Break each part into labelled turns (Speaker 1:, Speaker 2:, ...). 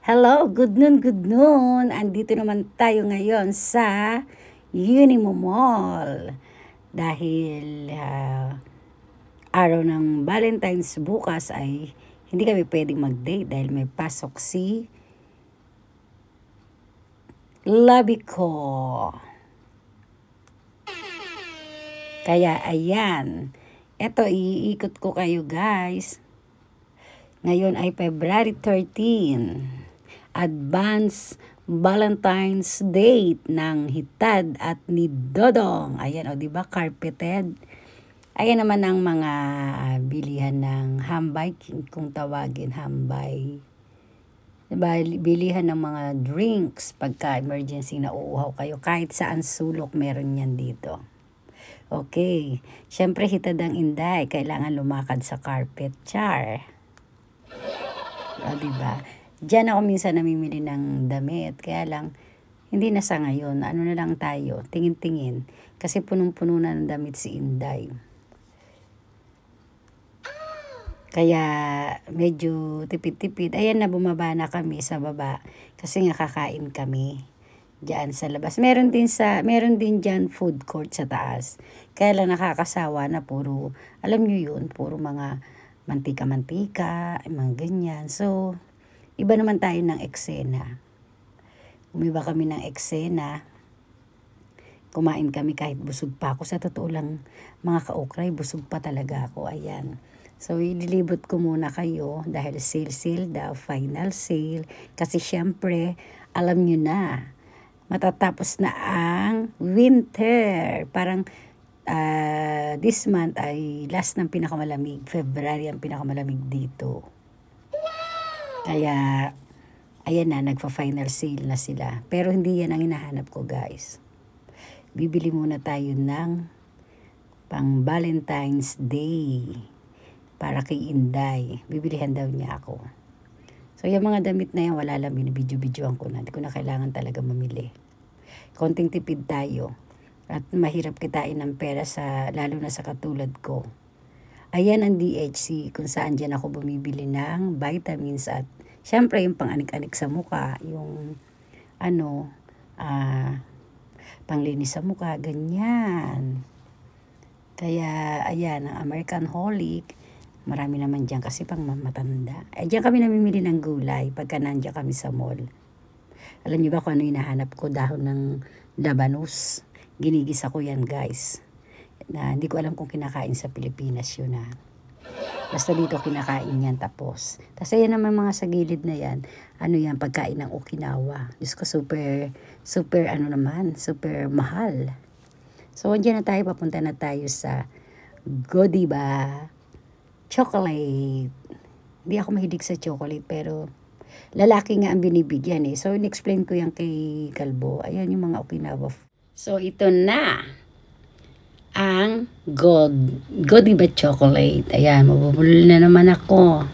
Speaker 1: Hello, good noon, good noon. Andito naman tayo ngayon sa Unimo Mall. Dahil araw ng Valentine's bukas ay hindi kami pwedeng mag-date dahil may pasok si Labi ko. Kaya ayan, eto iikot ko kayo guys. Ngayon ay February 13. Advance Valentine's Day ng Hitad at ni Dodong. Ayan, o diba, carpeted. Ayan naman ang mga bilihan ng hambay, kung tawagin hambay. Diba, bilihan ng mga drinks pagka emergency na uuhaw kayo. Kahit saan sulok meron yan dito. Okay, syempre Hitad ang Inday, kailangan lumakad sa carpet, char. O diba? Diyan ako minsan namimili ng damit. Kaya lang, hindi na sa ngayon. Ano na lang tayo, tingin-tingin. Kasi punong-puno na ng damit si Inday. Kaya medyo tipid-tipid. Ayan na, bumaba na kami sa baba. Kasi nga kakain kami diyan sa labas. Meron din diyan food court sa taas. Kaya lang nakakasawa na puro, alam nyo yun, puro mga mantika-mantika, mga ganyan. So, iba naman tayo ng eksena. Umiba kami ng eksena. Kumain kami kahit busog pa ako. Sa totoo lang, mga kaukray, busog pa talaga ako. Ayan. So, ililibot ko muna kayo dahil sale daw, final sale. Kasi syempre, alam nyo na, matatapos na ang winter. Parang this month ay last ng pinakamalamig. February ang pinakamalamig dito. Kaya, ayan na, nagpa-final sale na sila. Pero hindi yan ang hinahanap ko, guys. Bibili muna tayo ng pang Valentine's Day para kay Inday. Bibilihan daw niya ako. So, yung mga damit na yan, wala lang, binibidyo-bidyoan ko na. Hindi ko na kailangan talaga mamili. Konting tipid tayo. At mahirap kitain ng pera lalo na sa katulad ko. Ayan ang DHC kung saan dyan ako bumibili ng vitamins at syempre yung pang-anik-anik sa mukha, yung panglinis sa mukha, ganyan. Kaya ayan, ang American Holic, marami naman dyan kasi pang matanda. Dyan kami namimili ng gulay pagka nandiyan kami sa mall. Alam niyo ba kung ano hinahanap ko? Dahon ng labanus. Ginigisa ko yan guys. Na hindi ko alam kung kinakain sa Pilipinas yun na. Basta dito kinakain yan tapos. Tapos ayan naman mga sa gilid na yan. Ano yan, pagkain ng Okinawa. Diyos ko, super mahal. So, andyan na tayo, papunta na tayo sa Godiva chocolate. Hindi ako mahilig sa chocolate, pero lalaki nga ang binibigyan eh. So, in-explain ko yan kay Kalbo. Ayan yung mga Okinawa. So, ito na ang Godiva chocolate. Ayan, mabubulol na naman ako.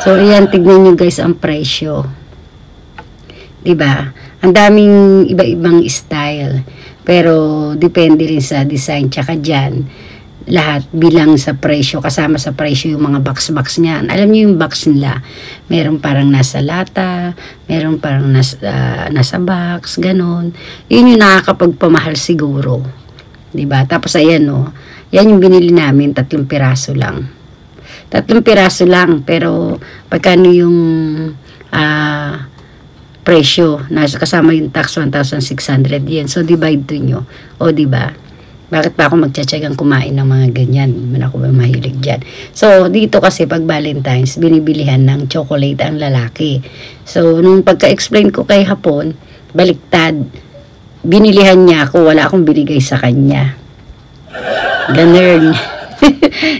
Speaker 1: So, ayan, tignan nyo guys ang presyo. Diba? Ang daming iba-ibang style. Pero, depende rin sa design. Tsaka dyan, lahat bilang sa presyo. Kasama sa presyo yung mga box-box niyan. Alam nyo yung box nila. Meron parang nasa lata, meron parang nasa box, ganun. Yun yung nakakapagpamahal siguro. Diba? Tapos ayan o, yan yung binili namin, 3 piraso lang. 3 piraso lang, pero pagkano yung presyo, kasama yung tax, 1,600 yen. So divide to nyo. O diba? Bakit pa ako magtsatsagang kumain ng mga ganyan? Man ako ba mahilig dyan? So dito kasi pag Valentine's, binibilihan ng chocolate ang lalaki. So nung pagka-explain ko kay Hapon, baliktad. Binilihan niya ako, wala akong binigay sa kanya. Ganun.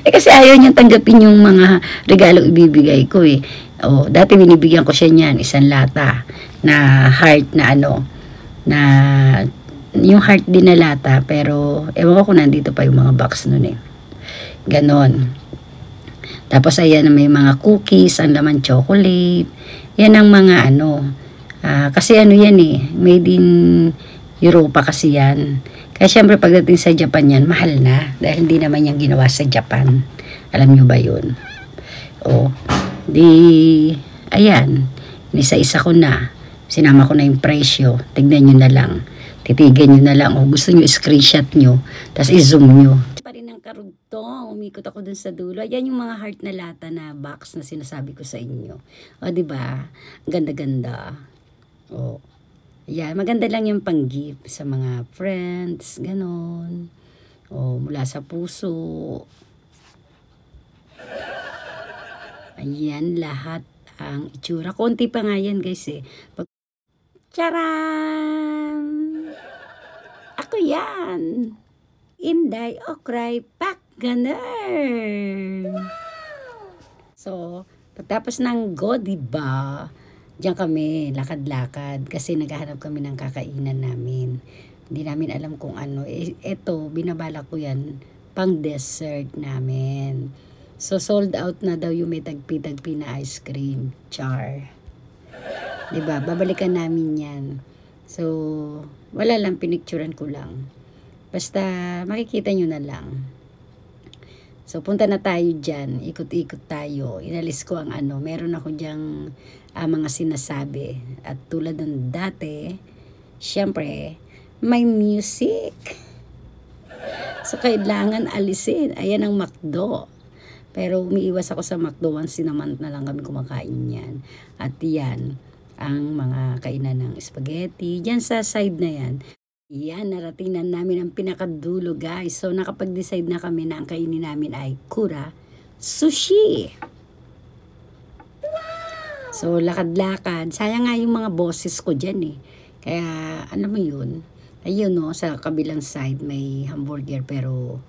Speaker 1: Kasi ayaw niyang tanggapin yung mga regalo ibibigay ko eh. O, dati binibigyan ko siya niyan, isang lata na heart na na yung heart din na lata, pero ewan ko kung nandito pa yung mga box nun eh. Ganon. Tapos ayan, may mga cookies, ang laman chocolate. Yan ang mga kasi yan eh, made in Europa kasi yan. Kaya syempre pagdating sa Japan yan, mahal na. Dahil hindi naman yan ginawa sa Japan. Alam nyo ba yun? O, ayan. Isa-isa ko na. Sinama ko na yung presyo. Tignan nyo na lang. Titigan nyo na lang. O gusto nyo, screenshot nyo. Tapos i-zoom nyo. Pa rin ang karugtong. Umikot ako dun sa dulo. Ayan yung mga heart na lata na box na sinasabi ko sa inyo. O, diba? Ganda-ganda. O. Ayan. Maganda lang yung pang-gift sa mga friends. Ganon. O, mula sa puso. Ayan, lahat ang itsura. Konti pa nga yan, guys, eh. Charan! Ako yan! Inday Okray Pak Ganer! So, pagtapos ng go, diba? Diyan kami, lakad-lakad. Kasi naghahanap kami ng kakainan namin. Hindi namin alam kung ano. Eto, binabala ko yan pang dessert namin. So, sold out na daw yung may tagpi-tagpi na ice cream. Char. Diba? Babalikan namin yan. So, wala lang, pinicturan ko lang. Basta, makikita nyo na lang. So, punta na tayo dyan. Ikot-ikot tayo. Inalis ko ang ano. Meron ako dyang mga sinasabi. At tulad ng dati, syempre, may music. So, kailangan alisin. Ayan ang McDo. Pero umiiwas ako sa McDo once in a month na lang kami kumakain yan. At yan, ang mga kainan ng spaghetti. Yan sa side na yan. Yan, naratinan namin ang pinakadulo, guys. So, nakapag-decide na kami na ang kainin namin ay Kura Sushi. So, lakad-lakad. Sayang nga yung mga boses ko dyan eh. Kaya, ano mo yun? Ayun no, sa kabilang side may hamburger pero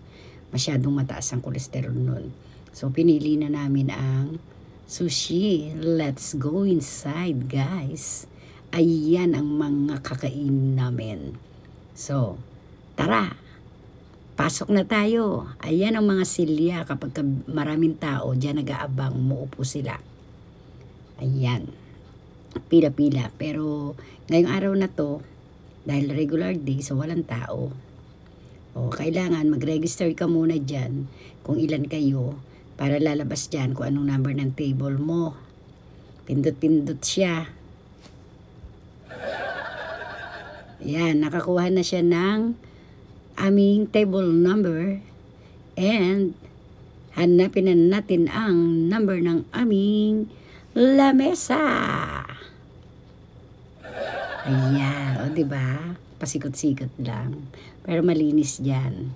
Speaker 1: masyadong mataas ang kolesterol nun. So, pinili na namin ang sushi. Let's go inside, guys. Ayan ang mga kakain namin. So, tara. Pasok na tayo. Ayan ang mga silya. Kapag maraming tao, dyan nag-aabang, muupo sila. Ayan. Pila-pila. Pero, ngayong araw na to, dahil regular day, so walang tao. O, kailangan mag-register ka muna dyan kung ilan kayo para lalabas dyan kung anong number ng table mo. Pindot-pindot siya. Yan, nakakuha na siya ng aming table number and hanapin na natin ang number ng aming lamesa. Ayan, o diba? Pasikot-sikot lang. Pero malinis dyan.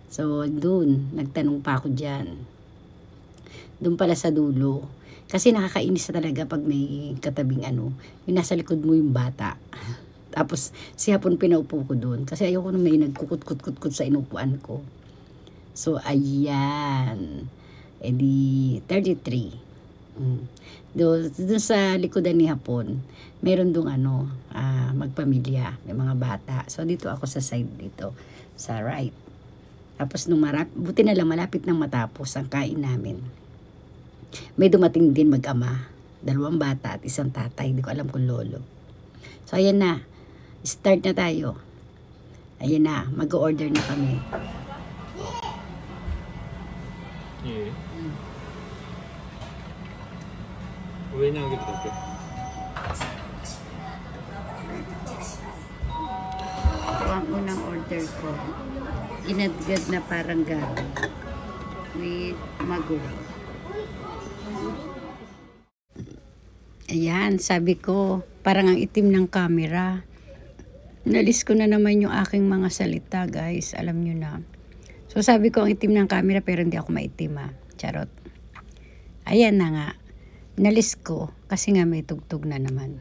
Speaker 1: So, dun, nagtanong pa ako dyan. Doon pala sa dulo. Kasi nakakainis na talaga pag may katabing ano, yung nasa likod mo yung bata. Tapos, si hapon pinaupo ko doon. Kasi ayoko na may nagkukut-kut-kut sa inupuan ko. So, ayan. E di, 33. Doon sa likodan ni hapon, meron doon ano, magpamilya, may mga bata. So, dito ako sa side dito, sa right. Tapos, buti na lang malapit nang matapos ang kain namin. May dumating din mag-ama. 2 bata at 1 tatay. Hindi ko alam kung lolo. So, ayan na. Start na tayo. Ayan na. Mag-order na kami.
Speaker 2: 예. 왜냐 하게 될게.
Speaker 1: Ito ang unang order ko. Inadgad na parang gabi. With maguro. Ayan, sabi ko, parang ang itim ng camera. Nalis ko na naman yung aking mga salita, guys. Alam nyo na. So, sabi ko, ang itim ng camera, pero hindi ako maitim, ha. Charot. Ayan na nga. Nalis ko, kasi nga may tugtog na naman.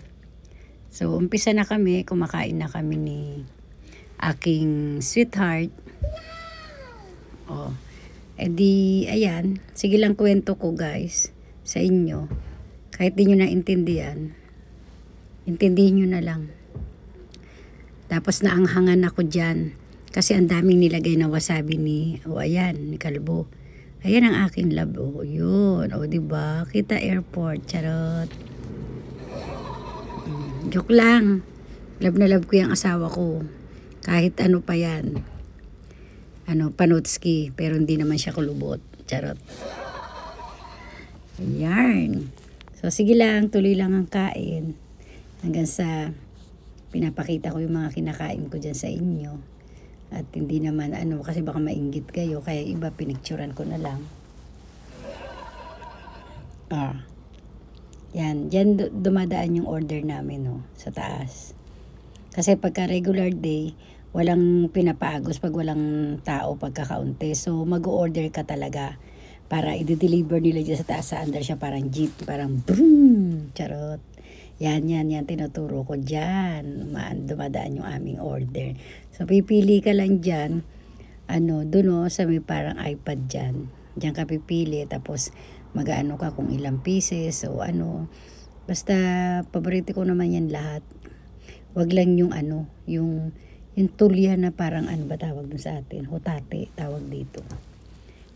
Speaker 1: So, umpisa na kami, kumakain na kami ni aking sweetheart. Oh. Eh di, ayan. Sige lang kwento ko, guys, sa inyo. Kahit di nyo naintindihan, intindihin nyo na lang. Tapos naanghangan ako dyan. Kasi ang daming nilagay na wasabi ni, ayan, ni Kalbo. Ayan ang aking love, yun. Diba? Kita airport, charot. Joke lang. Love na love ko yung asawa ko. Kahit ano pa yan. Panotski, pero hindi naman siya kulubot. Charot. Ayan. So, So, sige lang, tuloy lang ang kain. Hanggang sa pinapakita ko yung mga kinakain ko dyan sa inyo. At hindi naman, kasi baka mainggit kayo. Kaya iba, pinicturan ko na lang. Yan. Yan dumadaan yung order namin, no, sa taas. Kasi pagka regular day, walang pinapagos pag walang tao pagkakaunti. So, mag-order ka talaga para i-deliver nila dyan sa taas. Sa under siya parang jeep, parang boom! Charot. Yan, tinuturo ko dyan. Dumadaan yung aming order. So, pipili ka lang dyan. Dun sa may parang iPad dyan. Dyan ka pipili. Tapos, mag-ano ka kung ilang pieces. So, basta, paborito ko naman yan lahat. Wag lang yung yung tulya na parang ba tawag dun sa atin? Hotate, tawag dito.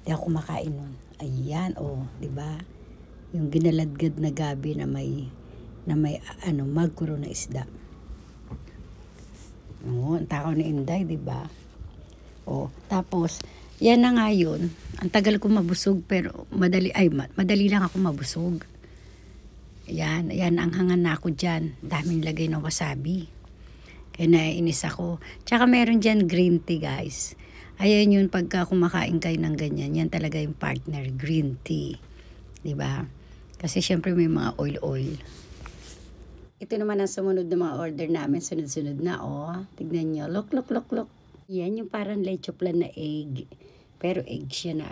Speaker 1: Di ako kumakain nun. Ayan, di ba? Yung ginaladgad na gabi na may magkuro na isda. Ang takaw ni Inday, di ba? Tapos, yan na nga yun. Ang tagal ko mabusog, pero madali lang ako mabusog. Yan, ang hangan na ako dyan. Daming lagay na wasabi. Kaya naiinis ako. Tsaka meron dyan green tea, guys. Ayan yun, pagka kumakain kayo ng ganyan, yan talaga yung partner, green tea. Diba? Kasi syempre may mga oil. Ito naman ang sumunod na mga order namin. Sunod-sunod na, Tignan nyo. Look. Yan yung parang leche plan na egg. Pero egg siya na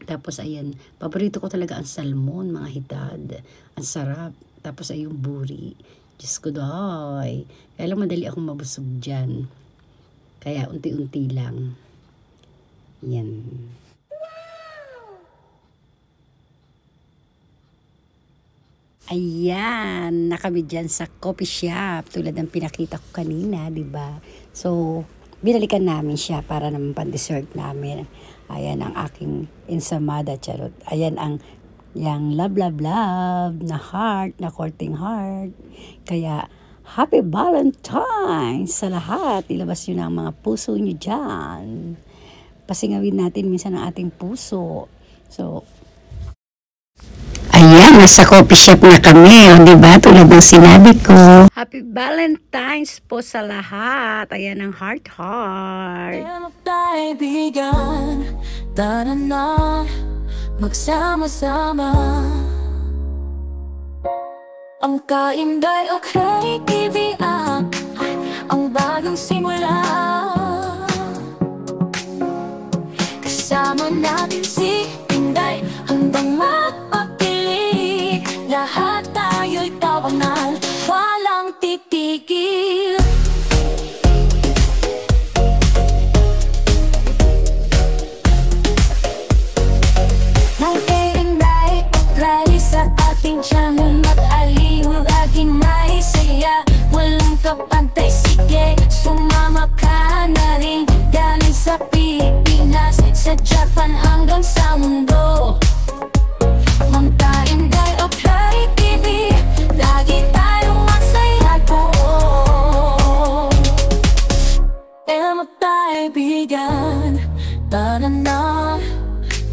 Speaker 1: Tapos ayan, paborito ko talaga ang salmon, mga hitad. Ang sarap. Tapos ay yung buri. Diyos ko doy. Kaya lang madali akong mabusog dyan. Kaya unti-unti lang. Yan. Ayan, na kami dyan sa coffee shop. Tulad ng pinakita ko kanina, diba? So, binalikan namin siya para naman pan-dessert namin. Ayan ang aking ensamada, charot. Ayan ang yang love na heart, na courting heart. Kaya, Happy Valentine's sa lahat. Ilabas nyo na ang mga puso nyo dyan. Pasingawin natin minsan ang ating puso. So, ayan, nasa coffee shop na kami. Diba? Tulad ng sinabi ko. Happy Valentine's po sa lahat. Ayan ang heart.
Speaker 3: Kaibigan, tara na magsama-sama. Ang kainday o kreatibian, ang bagong simula. Kasama natin si Inday hanggang magpapilig. Lahat tayo'y tawanan, walang titigil. Ng Inday o Cry sa ating channel, mag-aliw laging may saya, walang kapantay. Sige, sumama ka na rin. Galing sa Pilipinas, sa Japan hanggang sa mundo. Mga Inday o Cry TV, lagi tayong masaya po. Mga kaibigan, tara na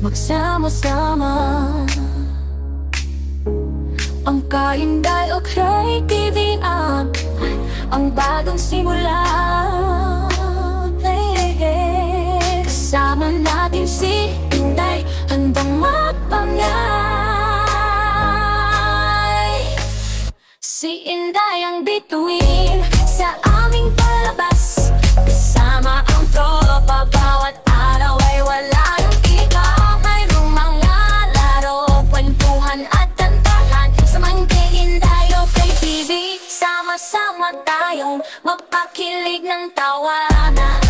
Speaker 3: magsama-sama. Ang kainday o kreatibian, ang bagong simula. Kasama natin si Inday hanggang magpangay. Si Inday ang bituin sa aming palabas. Kasama ang tropa, bawat araw ay wala nang iba. Mayroong mga laro, kwentuhan at kantahan. Sa Mga Inday o Cry TV, sama-sama tayong magpakilig ng tawanan.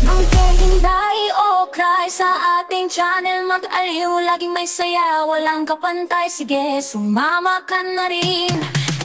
Speaker 3: Mga Inday o Cry sa ating channel, mag-aliw laging may saya, walang kapantay. Sige, sumama ka na rin.